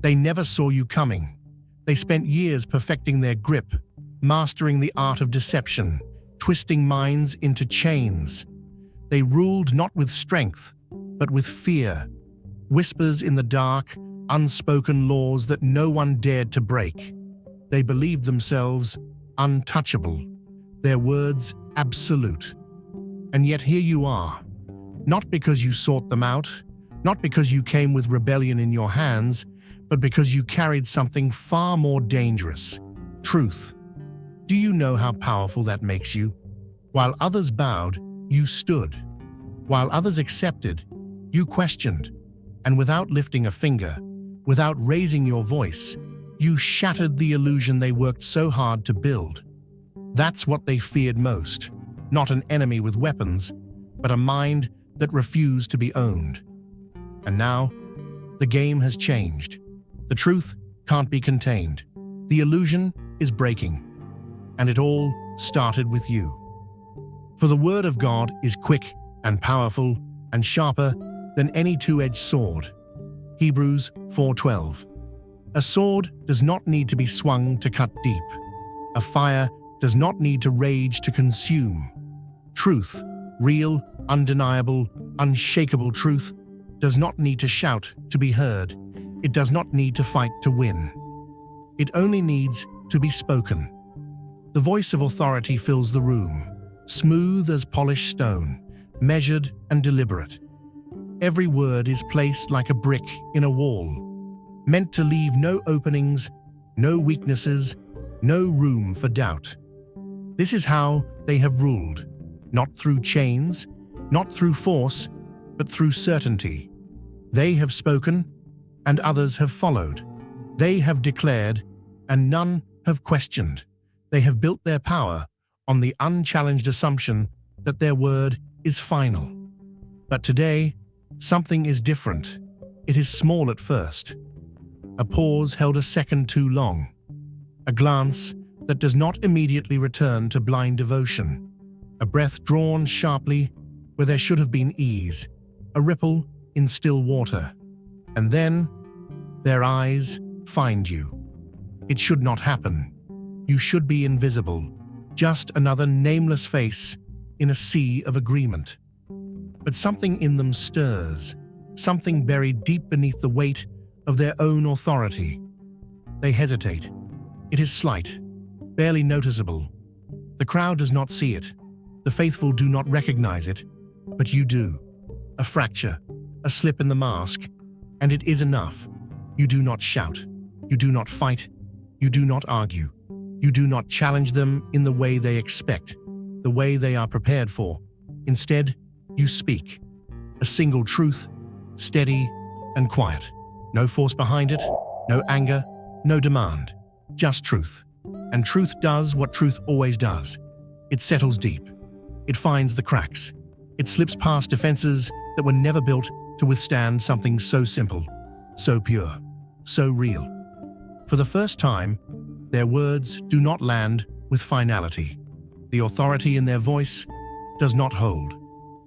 They never saw you coming. They spent years perfecting their grip, mastering the art of deception, twisting minds into chains. They ruled not with strength, but with fear. Whispers in the dark, unspoken laws that no one dared to break. They believed themselves untouchable, their words absolute. And yet here you are, not because you sought them out, not because you came with rebellion in your hands, but because you carried something far more dangerous: truth. Do you know how powerful that makes you? While others bowed, you stood. While others accepted, you questioned. And without lifting a finger, without raising your voice, you shattered the illusion they worked so hard to build. That's what they feared most, not an enemy with weapons, but a mind that refused to be owned. And now, the game has changed. The truth can't be contained. The illusion is breaking. And it all started with you. For the word of God is quick and powerful and sharper than any two-edged sword. Hebrews 4:12. A sword does not need to be swung to cut deep. A fire does not need to rage to consume. Truth, real, undeniable, unshakable truth, does not need to shout to be heard. It does not need to fight to win. It only needs to be spoken. The voice of authority fills the room, smooth as polished stone, measured and deliberate. Every word is placed like a brick in a wall, meant to leave no openings, no weaknesses, no room for doubt. This is how they have ruled, not through chains, not through force, but through certainty. They have spoken, and others have followed. They have declared, and none have questioned. They have built their power on the unchallenged assumption that their word is final. But today, something is different. It is small at first. A pause held a second too long. A glance that does not immediately return to blind devotion. A breath drawn sharply where there should have been ease. A ripple in still water. And then, their eyes find you. It should not happen. You should be invisible, just another nameless face in a sea of agreement. But something in them stirs, something buried deep beneath the weight of their own authority. They hesitate. It is slight, barely noticeable. The crowd does not see it. The faithful do not recognize it, but you do. A fracture, a slip in the mask, and it is enough. You do not shout. You do not fight. You do not argue. You do not challenge them in the way they expect, the way they are prepared for. Instead, you speak. A single truth, steady and quiet. No force behind it, no anger, no demand. Just truth. And truth does what truth always does. It settles deep. It finds the cracks. It slips past defenses that were never built to withstand something so simple, so pure, so real. For the first time, their words do not land with finality. The authority in their voice does not hold.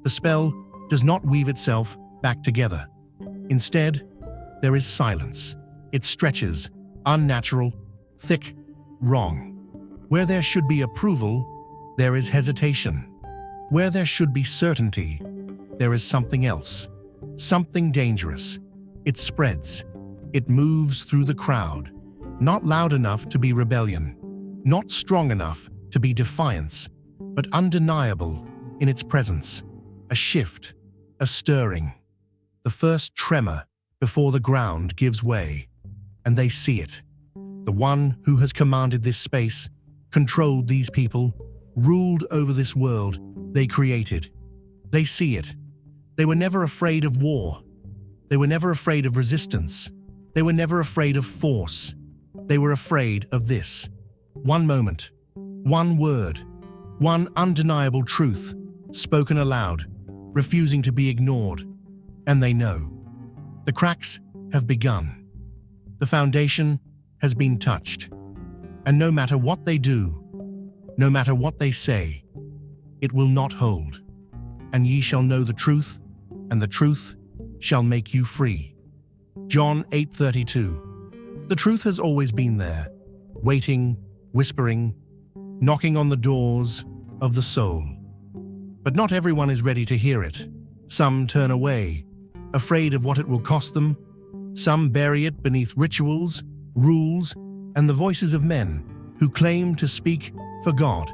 The spell does not weave itself back together. Instead, there is silence. It stretches, unnatural, thick, wrong. Where there should be approval, there is hesitation. Where there should be certainty, there is something else, something dangerous. It spreads. It moves through the crowd. Not loud enough to be rebellion, not strong enough to be defiance, but undeniable in its presence. A shift, a stirring. The first tremor before the ground gives way, and they see it. The one who has commanded this space, controlled these people, ruled over this world they created. They see it. They were never afraid of war. They were never afraid of resistance. They were never afraid of force. They were afraid of this. One moment, one word, one undeniable truth, spoken aloud, refusing to be ignored. And they know. The cracks have begun. The foundation has been touched. And no matter what they do, no matter what they say, it will not hold. And ye shall know the truth, and the truth shall make you free. John 8:32. The truth has always been there, waiting, whispering, knocking on the doors of the soul. But not everyone is ready to hear it. Some turn away, afraid of what it will cost them. Some bury it beneath rituals, rules, and the voices of men who claim to speak for God.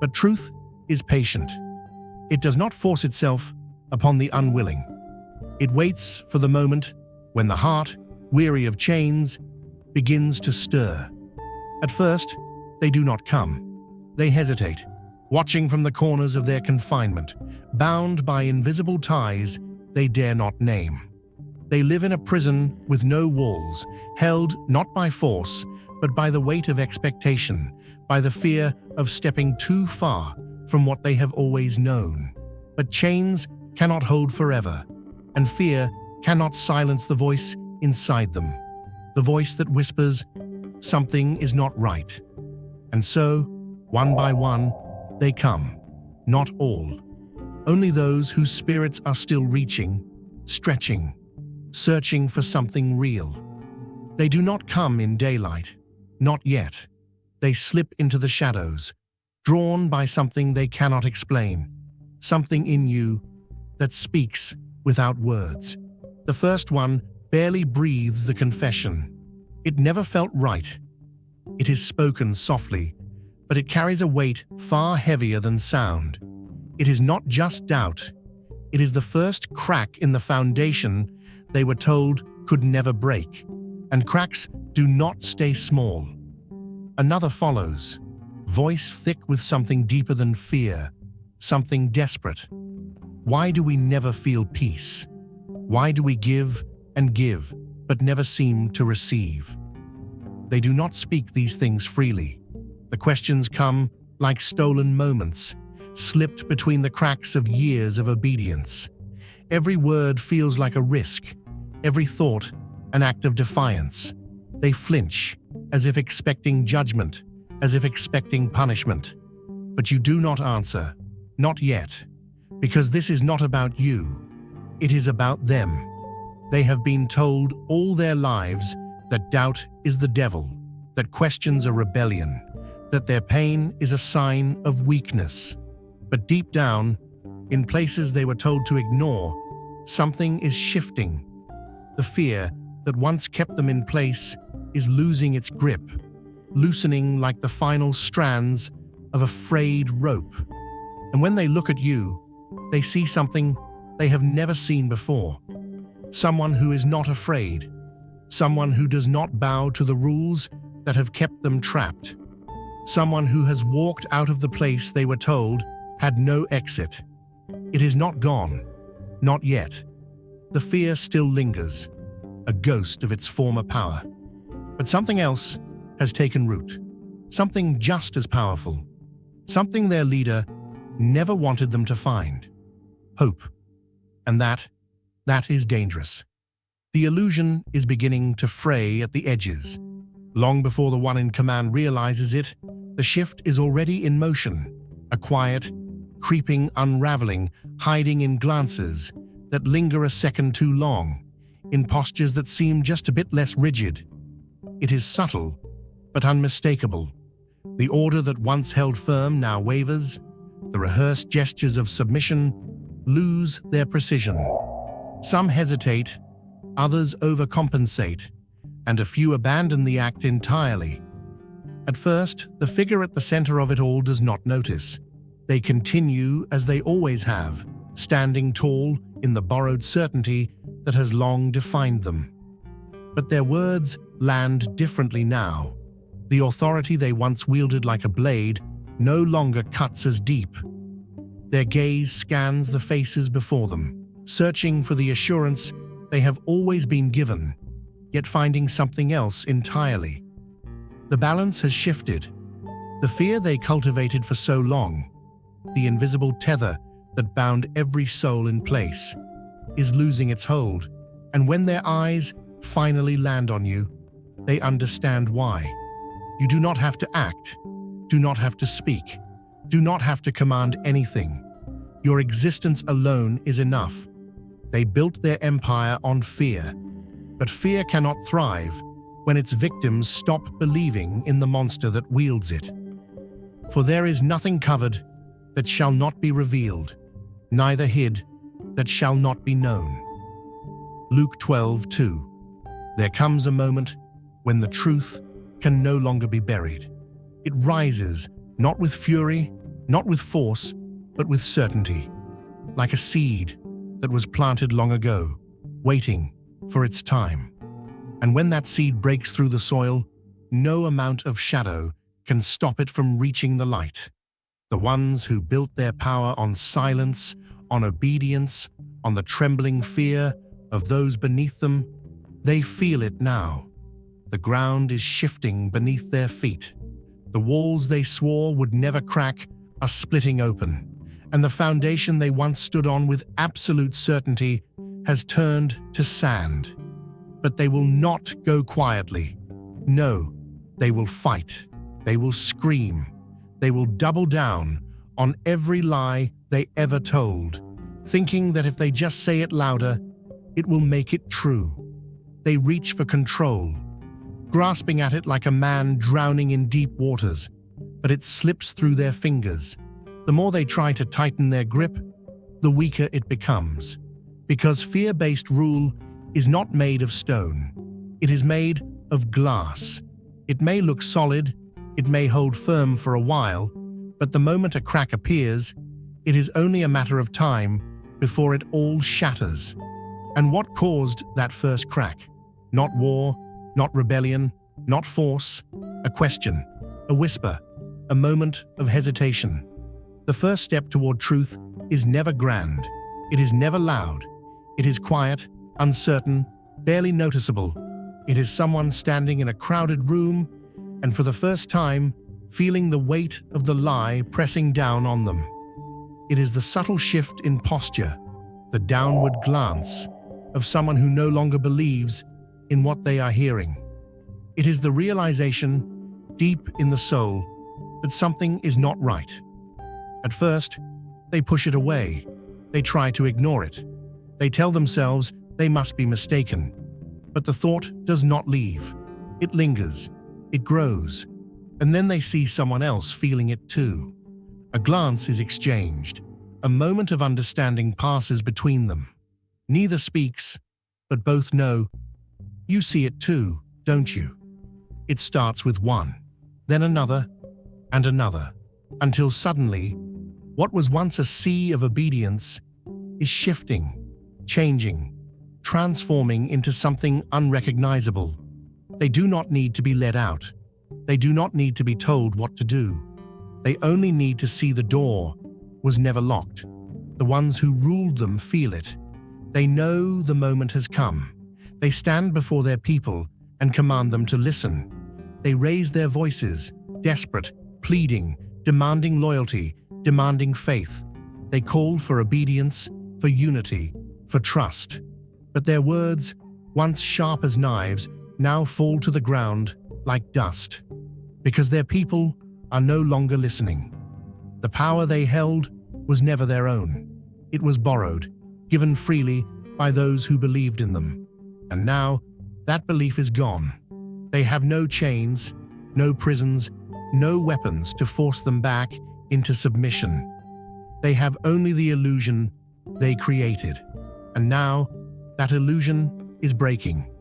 But truth is patient. It does not force itself upon the unwilling. It waits for the moment when the heart, weary of chains, begins to stir. At first, they do not come. They hesitate, watching from the corners of their confinement, bound by invisible ties they dare not name. They live in a prison with no walls, held not by force, but by the weight of expectation, by the fear of stepping too far from what they have always known. But chains cannot hold forever, and fear cannot silence the voice inside them, the voice that whispers, "Something is not right." And so, one by one, they come. Not all. Only those whose spirits are still reaching, stretching, searching for something real. They do not come in daylight. Not yet. They slip into the shadows, drawn by something they cannot explain, something in you that speaks without words. The first one barely breathes the confession. It never felt right. It is spoken softly, but it carries a weight far heavier than sound. It is not just doubt. It is the first crack in the foundation they were told could never break. And cracks do not stay small. Another follows, voice thick with something deeper than fear, something desperate. Why do we never feel peace? Why do we give and give, but never seem to receive? They do not speak these things freely. The questions come like stolen moments, slipped between the cracks of years of obedience. Every word feels like a risk, every thought an act of defiance. They flinch, as if expecting judgment, as if expecting punishment. But you do not answer, not yet, because this is not about you. It is about them. They have been told all their lives that doubt is the devil, that questions are rebellion, that their pain is a sign of weakness. But deep down, in places they were told to ignore, something is shifting. The fear that once kept them in place is losing its grip, loosening like the final strands of a frayed rope. And when they look at you, they see something they have never seen before. Someone who is not afraid. Someone who does not bow to the rules that have kept them trapped. Someone who has walked out of the place they were told had no exit. It is not gone. Not yet. The fear still lingers, a ghost of its former power. But something else has taken root. Something just as powerful. Something their leader never wanted them to find. Hope. And that is dangerous. The illusion is beginning to fray at the edges. Long before the one in command realizes it, the shift is already in motion. A quiet, creeping unraveling, hiding in glances that linger a second too long, in postures that seem just a bit less rigid. It is subtle, but unmistakable. The order that once held firm now wavers. The rehearsed gestures of submission lose their precision. Some hesitate, others overcompensate, and a few abandon the act entirely. At first, the figure at the center of it all does not notice. They continue as they always have, standing tall in the borrowed certainty that has long defined them. But their words land differently now. The authority they once wielded like a blade no longer cuts as deep. Their gaze scans the faces before them, searching for the assurance they have always been given, yet finding something else entirely. The balance has shifted. The fear they cultivated for so long, the invisible tether that bound every soul in place, is losing its hold. And when their eyes finally land on you, they understand why. You do not have to act, do not have to speak, do not have to command anything. Your existence alone is enough. They built their empire on fear, but fear cannot thrive when its victims stop believing in the monster that wields it. For there is nothing covered that shall not be revealed, neither hid that shall not be known. Luke 12:2. There comes a moment when the truth can no longer be buried. It rises, not with fury, not with force, but with certainty, like a seed that was planted long ago, waiting for its time. And when that seed breaks through the soil, no amount of shadow can stop it from reaching the light. The ones who built their power on silence, on obedience, on the trembling fear of those beneath them, they feel it now. The ground is shifting beneath their feet. The walls they swore would never crack are splitting open, and the foundation they once stood on with absolute certainty has turned to sand. But they will not go quietly. No, they will fight. They will scream. They will double down on every lie they ever told, thinking that if they just say it louder, it will make it true. They reach for control, grasping at it like a man drowning in deep waters, but it slips through their fingers. The more they try to tighten their grip, the weaker it becomes. Because fear-based rule is not made of stone. It is made of glass. It may look solid, it may hold firm for a while, but the moment a crack appears, it is only a matter of time before it all shatters. And what caused that first crack? Not war, not rebellion, not force. A question, a whisper, a moment of hesitation. The first step toward truth is never grand. It is never loud. It is quiet, uncertain, barely noticeable. It is someone standing in a crowded room and for the first time feeling the weight of the lie pressing down on them. It is the subtle shift in posture, the downward glance of someone who no longer believes in what they are hearing. It is the realization, deep in the soul, that something is not right. At first, they push it away. They try to ignore it. They tell themselves they must be mistaken. But the thought does not leave. It lingers. It grows. And then they see someone else feeling it too. A glance is exchanged. A moment of understanding passes between them. Neither speaks, but both know, you see it too, don't you? It starts with one, then another, and another, until suddenly, what was once a sea of obedience is shifting, changing, transforming into something unrecognizable. They do not need to be led out. They do not need to be told what to do. They only need to see the door was never locked. The ones who ruled them feel it. They know the moment has come. They stand before their people and command them to listen. They raise their voices, desperate, pleading, demanding loyalty, demanding faith. They call for obedience, for unity, for trust. But their words, once sharp as knives, now fall to the ground like dust, because their people are no longer listening. The power they held was never their own. It was borrowed, given freely by those who believed in them. And now, that belief is gone. They have no chains, no prisons, no weapons to force them back into submission. They have only the illusion they created. And now, that illusion is breaking.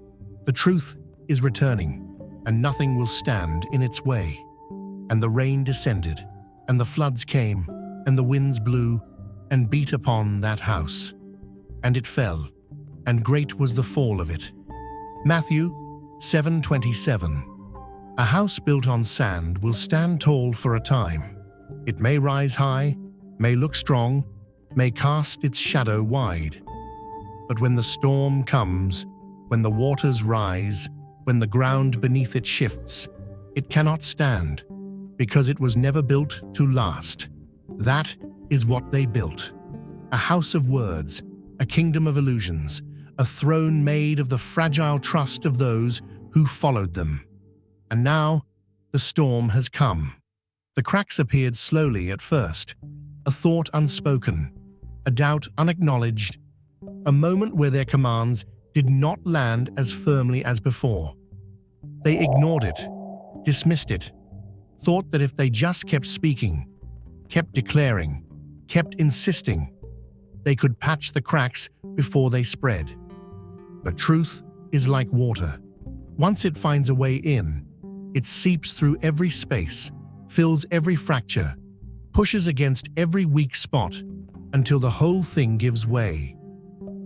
The truth is returning, and nothing will stand in its way. And the rain descended, and the floods came, and the winds blew, and beat upon that house. And it fell, and great was the fall of it. Matthew 7:27. A house built on sand will stand tall for a time. It may rise high, may look strong, may cast its shadow wide. But when the storm comes, when the waters rise, when the ground beneath it shifts, it cannot stand, because it was never built to last. That is what they built. A house of words, a kingdom of illusions, a throne made of the fragile trust of those who followed them. And now, the storm has come. The cracks appeared slowly at first, a thought unspoken, a doubt unacknowledged, a moment where their commands did not land as firmly as before. They ignored it, dismissed it, thought that if they just kept speaking, kept declaring, kept insisting, they could patch the cracks before they spread. But truth is like water. Once it finds a way in, it seeps through every space, fills every fracture, pushes against every weak spot until the whole thing gives way.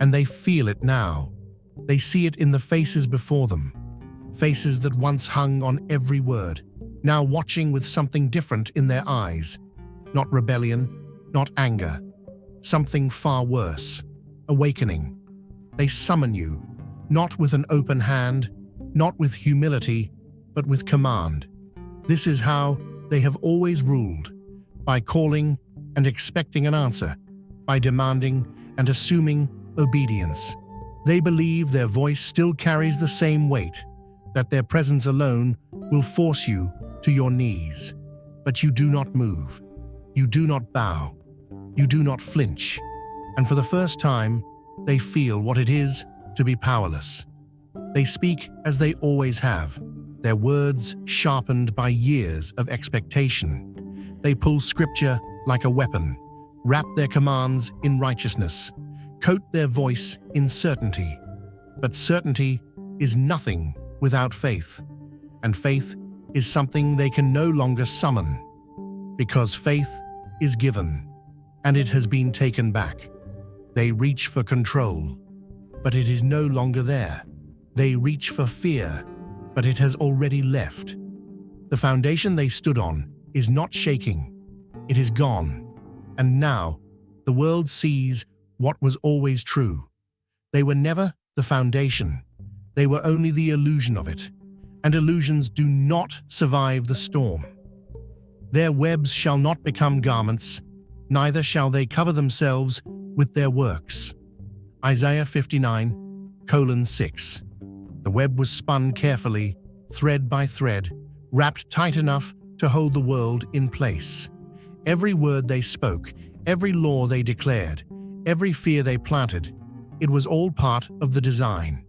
And they feel it now. They see it in the faces before them, faces that once hung on every word, now watching with something different in their eyes. Not rebellion, not anger, something far worse, awakening. They summon you, not with an open hand, not with humility, but with command. This is how they have always ruled, by calling and expecting an answer, by demanding and assuming obedience. They believe their voice still carries the same weight, that their presence alone will force you to your knees. But you do not move. You do not bow. You do not flinch. And for the first time, they feel what it is to be powerless. They speak as they always have, their words sharpened by years of expectation. They pull scripture like a weapon, wrap their commands in righteousness, coat their voice in certainty. But certainty is nothing without faith, and faith is something they can no longer summon, because faith is given, and it has been taken back. They reach for control, but it is no longer there. They reach for fear, but it has already left. The foundation they stood on is not shaking. It is gone. And now, the world sees what was always true. They were never the foundation. They were only the illusion of it. And illusions do not survive the storm. Their webs shall not become garments, neither shall they cover themselves with their works. Isaiah 59:6. The web was spun carefully, thread by thread, wrapped tight enough to hold the world in place. Every word they spoke, every law they declared, every fear they planted, it was all part of the design.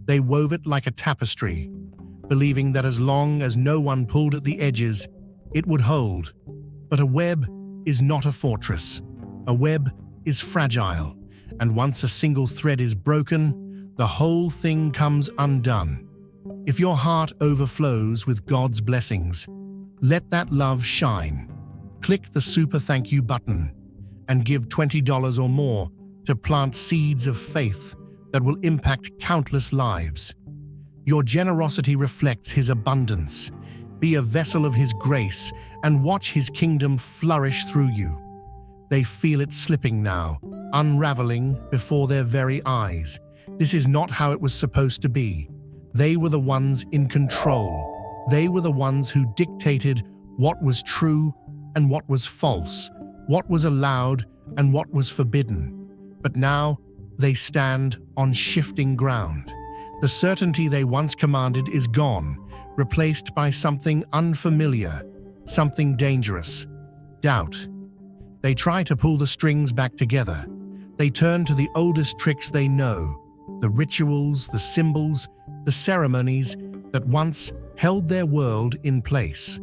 They wove it like a tapestry, believing that as long as no one pulled at the edges, it would hold. But a web is not a fortress. A web is fragile, and once a single thread is broken, the whole thing comes undone. If your heart overflows with God's blessings, let that love shine. Click the super thank you button and give $20 or more to plant seeds of faith that will impact countless lives. Your generosity reflects His abundance. Be a vessel of His grace and watch His kingdom flourish through you. They feel it slipping now, unraveling before their very eyes. This is not how it was supposed to be. They were the ones in control. They were the ones who dictated what was true and what was false, what was allowed and what was forbidden. But now they stand on shifting ground. The certainty they once commanded is gone, replaced by something unfamiliar, something dangerous: doubt. They try to pull the strings back together. They turn to the oldest tricks they know, the rituals, the symbols, the ceremonies that once held their world in place.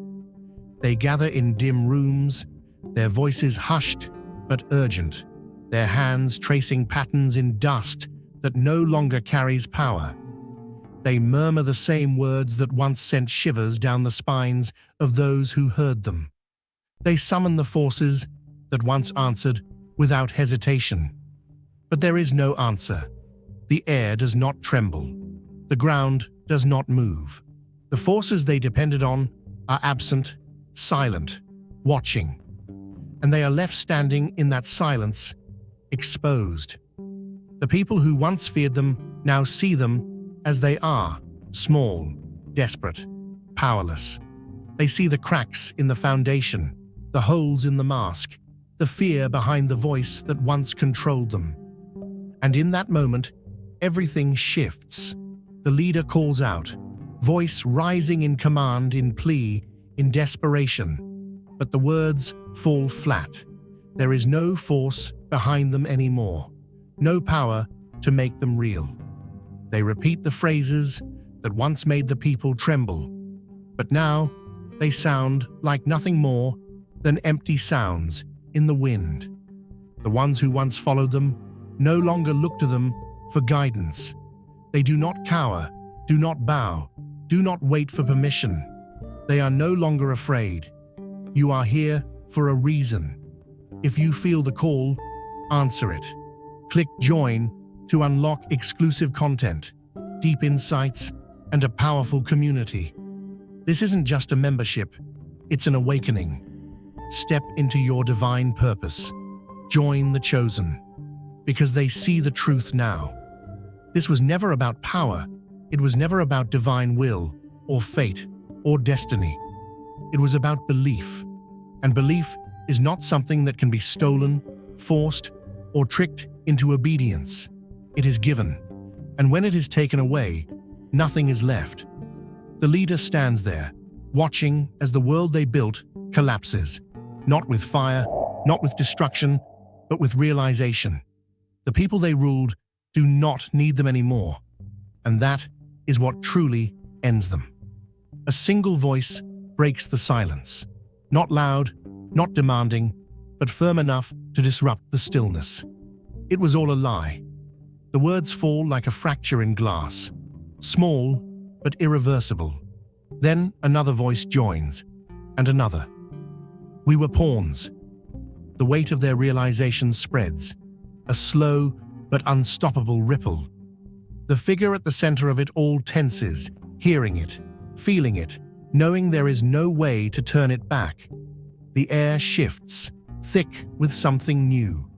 They gather in dim rooms, their voices hushed but urgent, their hands tracing patterns in dust that no longer carries power. They murmur the same words that once sent shivers down the spines of those who heard them. They summon the forces that once answered without hesitation. But there is no answer. The air does not tremble. The ground does not move. The forces they depended on are absent, silent, watching. And they are left standing in that silence, exposed. The people who once feared them now see them as they are, small, desperate, powerless. They see the cracks in the foundation, the holes in the mask, the fear behind the voice that once controlled them. And in that moment, everything shifts. The leader calls out, voice rising in command, in plea, in desperation. But the words fall flat. There is no force behind them anymore, no power to make them real. They repeat the phrases, that once made the people tremble. But now, they sound like nothing more than empty sounds in the wind. The ones who once followed them no longer look to them for guidance. They do not cower, do not bow, do not wait for permission. They are no longer afraid. You are here for a reason. If you feel the call, answer it. Click join to unlock exclusive content, deep insights, and a powerful community. This isn't just a membership, it's an awakening. Step into your divine purpose. Join the chosen, because they see the truth now. This was never about power. It was never about divine will, or fate, or destiny. It was about belief. And belief is not something that can be stolen, forced, or tricked into obedience. It is given. And when it is taken away, nothing is left. The leader stands there, watching as the world they built collapses. Not with fire, not with destruction, but with realization. The people they ruled do not need them anymore. And that is what truly ends them. A single voice breaks the silence. Not loud, not demanding, but firm enough to disrupt the stillness. It was all a lie. The words fall like a fracture in glass. Small, but irreversible. Then another voice joins, and another. We were pawns. The weight of their realization spreads, a slow but unstoppable ripple. The figure at the center of it all tenses, hearing it, feeling it, knowing there is no way to turn it back. The air shifts, thick with something new.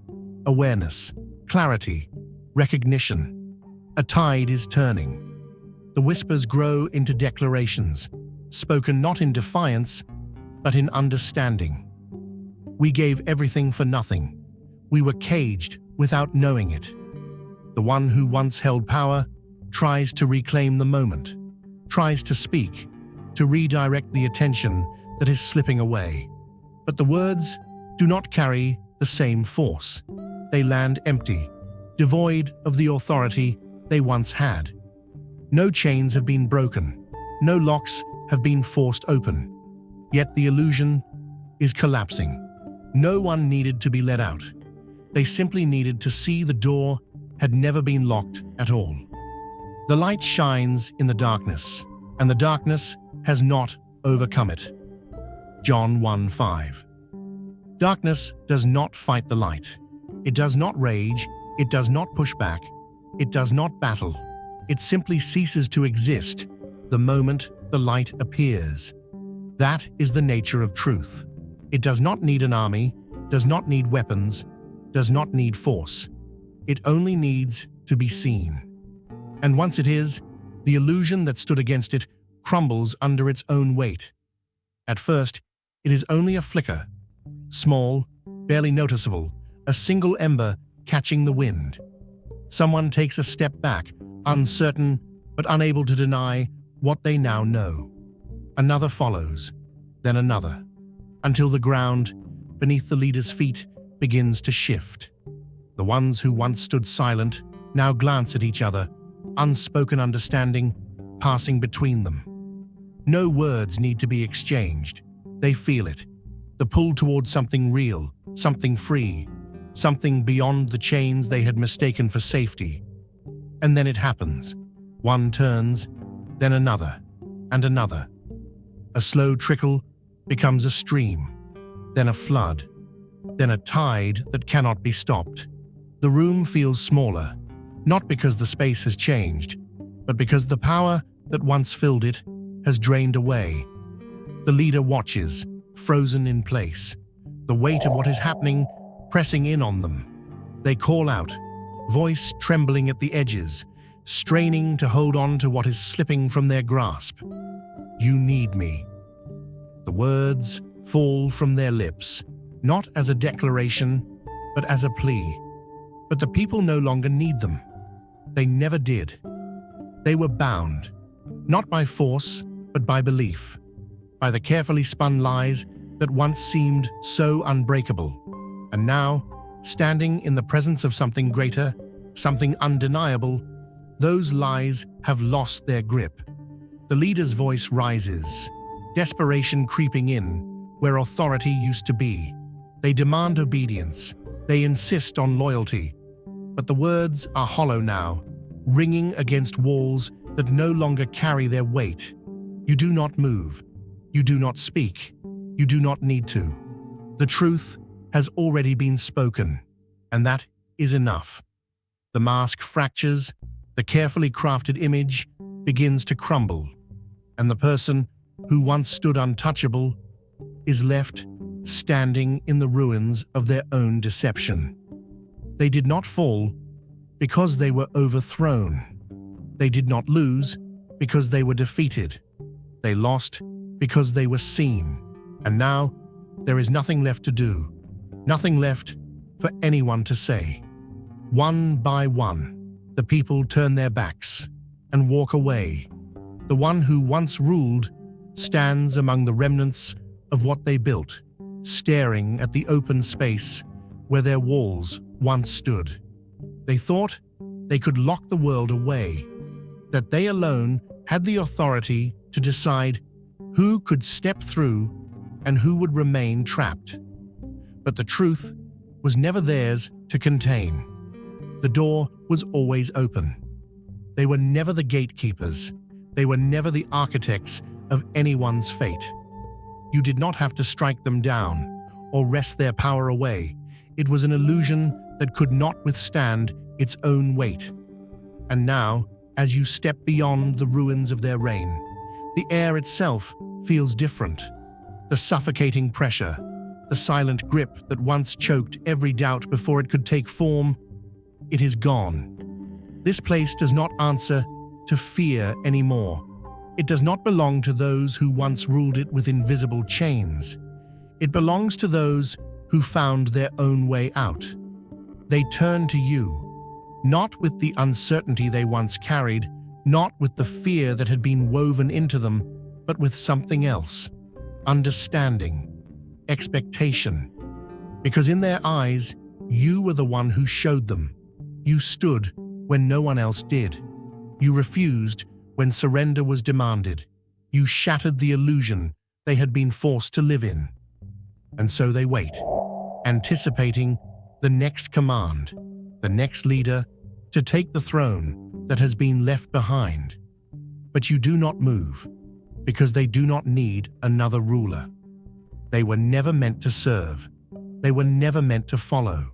Awareness, clarity, recognition. A tide is turning. The whispers grow into declarations, spoken not in defiance, but in understanding. We gave everything for nothing. We were caged without knowing it. The one who once held power tries to reclaim the moment, tries to speak, to redirect the attention that is slipping away. But the words do not carry the same force. They land empty, devoid of the authority they once had. No chains have been broken, no locks have been forced open. Yet the illusion is collapsing. No one needed to be let out. They simply needed to see the door had never been locked at all. The light shines in the darkness, and the darkness has not overcome it. John 1:5. Darkness does not fight the light. It does not rage, it does not push back, it does not battle. It simply ceases to exist the moment the light appears. That is the nature of truth. It does not need an army, does not need weapons, does not need force. It only needs to be seen. And once it is, the illusion that stood against it crumbles under its own weight. At first, it is only a flicker, small, barely noticeable, a single ember catching the wind. Someone takes a step back, uncertain but unable to deny what they now know. Another follows, then another, until the ground beneath the leader's feet begins to shift. The ones who once stood silent now glance at each other, unspoken understanding passing between them. No words need to be exchanged. They feel it, the pull toward something real, something free, something beyond the chains they had mistaken for safety. And then it happens. One turns, then another, and another. A slow trickle becomes a stream, then a flood, then a tide that cannot be stopped. The room feels smaller, not because the space has changed, but because the power that once filled it has drained away. The leader watches, frozen in place, the weight of what is happening pressing in on them. They call out, voice trembling at the edges, straining to hold on to what is slipping from their grasp. You need me. The words fall from their lips, not as a declaration, but as a plea. But the people no longer need them. They never did. They were bound, not by force, but by belief, by the carefully spun lies that once seemed so unbreakable. And now, standing in the presence of something greater, something undeniable, Those lies have lost their grip. The leader's voice rises, desperation creeping in where authority used to be. They demand obedience. They insist on loyalty. But the words are hollow now, ringing against walls that no longer carry their weight. You do not move. You do not speak. You do not need to. The truth has already been spoken, and that is enough. The mask fractures, the carefully crafted image begins to crumble, and the person who once stood untouchable is left standing in the ruins of their own deception. They did not fall because they were overthrown. They did not lose because they were defeated. They lost because they were seen. And now there is nothing left to do, nothing left for anyone to say. One by one, the people turn their backs and walk away. The one who once ruled stands among the remnants of what they built, staring at the open space where their walls once stood. They thought they could lock the world away, that they alone had the authority to decide who could step through and who would remain trapped. But the truth was never theirs to contain. The door was always open. They were never the gatekeepers. They were never the architects of anyone's fate. You did not have to strike them down or wrest their power away. It was an illusion that could not withstand its own weight. And now, as you step beyond the ruins of their reign, the air itself feels different. The suffocating pressure, the silent grip that once choked every doubt before it could take form, it is gone. This place does not answer to fear anymore. It does not belong to those who once ruled it with invisible chains. It belongs to those who found their own way out. They turn to you, not with the uncertainty they once carried, not with the fear that had been woven into them, but with something else. Understanding, expectation. Because in their eyes, you were the one who showed them. You stood when no one else did. You refused when surrender was demanded. You shattered the illusion they had been forced to live in. And so they wait, anticipating the next command, the next leader to take the throne that has been left behind. But you do not move, because they do not need another ruler. They were never meant to serve. They were never meant to follow.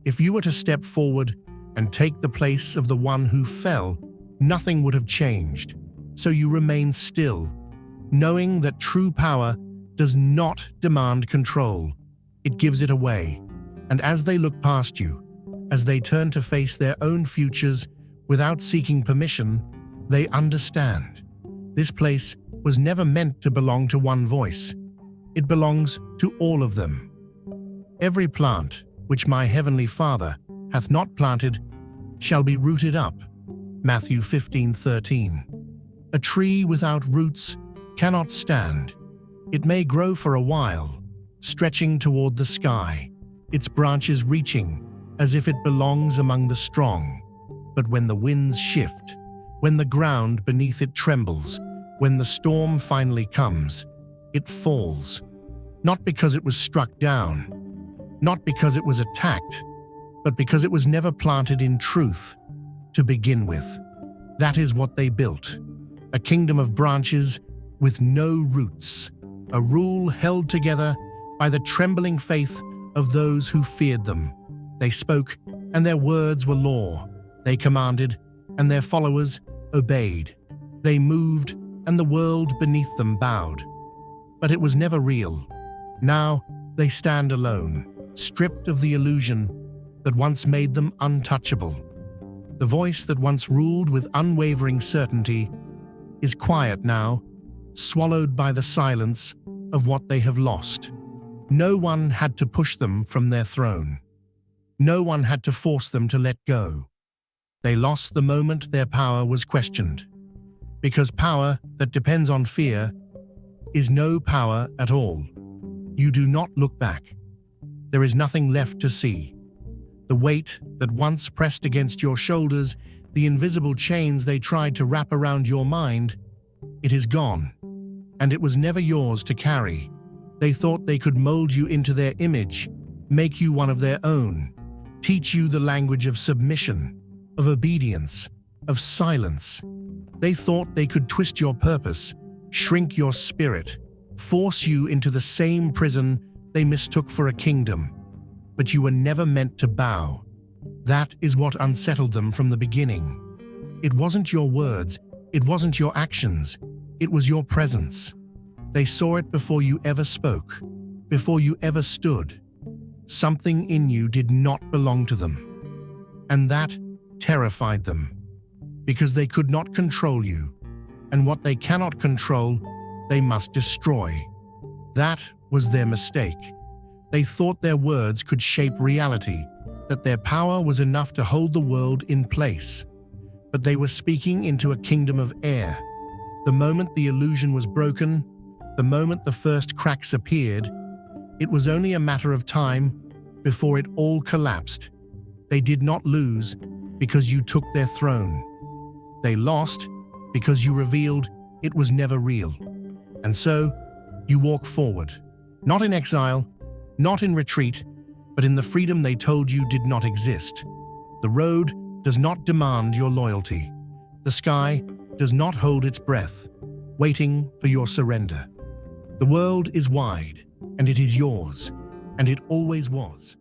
If you were to step forward and take the place of the one who fell, nothing would have changed. So you remain still, knowing that true power does not demand control. It gives it away. And as they look past you, as they turn to face their own futures without seeking permission, they understand. This place was never meant to belong to one voice. It belongs to all of them. Every plant which my heavenly Father hath not planted shall be rooted up. Matthew 15:13. A tree without roots cannot stand. It may grow for a while, stretching toward the sky, its branches reaching as if it belongs among the strong. But when the winds shift, when the ground beneath it trembles, when the storm finally comes, it falls. Not because it was struck down, not because it was attacked, but because it was never planted in truth to begin with. That is what they built. A kingdom of branches with no roots, a rule held together by the trembling faith of those who feared them. They spoke, and their words were law. They commanded, and their followers obeyed. They moved, and the world beneath them bowed. But it was never real. Now they stand alone, stripped of the illusion that once made them untouchable. The voice that once ruled with unwavering certainty is quiet now, swallowed by the silence of what they have lost. No one had to push them from their throne. No one had to force them to let go. They lost the moment their power was questioned. Because power that depends on fear is no power at all. You do not look back. There is nothing left to see. The weight that once pressed against your shoulders The invisible chains they tried to wrap around your mind, it is gone, and it was never yours to carry. They thought they could mold you into their image, make you one of their own, teach you the language of submission, of obedience, of silence. They thought they could twist your purpose, shrink your spirit, force you into the same prison they mistook for a kingdom. But you were never meant to bow. That is what unsettled them from the beginning. It wasn't your words, it wasn't your actions, it was your presence. They saw it before you ever spoke, before you ever stood. Something in you did not belong to them. And that terrified them, because they could not control you, and what they cannot control, they must destroy. That was their mistake. They thought their words could shape reality, that their power was enough to hold the world in place. But they were speaking into a kingdom of air. The moment the illusion was broken, the moment the first cracks appeared, it was only a matter of time before it all collapsed. They did not lose because you took their throne. They lost because you revealed it was never real. And so, you walk forward, not in exile, not in retreat, but in the freedom they told you did not exist. The road does not demand your loyalty. The sky does not hold its breath, waiting for your surrender. The world is wide, and it is yours, and it always was.